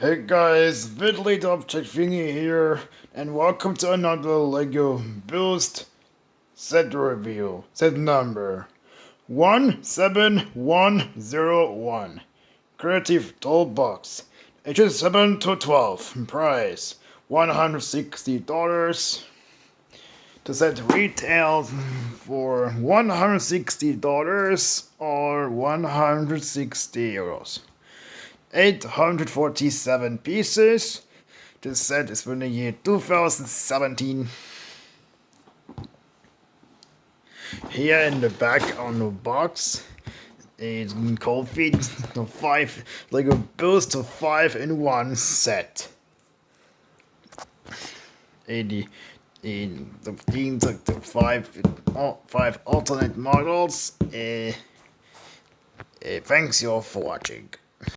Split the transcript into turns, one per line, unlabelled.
Hey guys, VidLii the Object Thingy here, and welcome to another LEGO Boost set review. Set number 17101. Creative Toolbox. Ages 7 to 12. Price $160. The set retails for $160 or €160. 847 pieces. This set is from the year 2017. Here in the back on the box is cold feet, the 5 Lego Boost to 5-in-1 set. The five alternate models. Thanks you all for watching.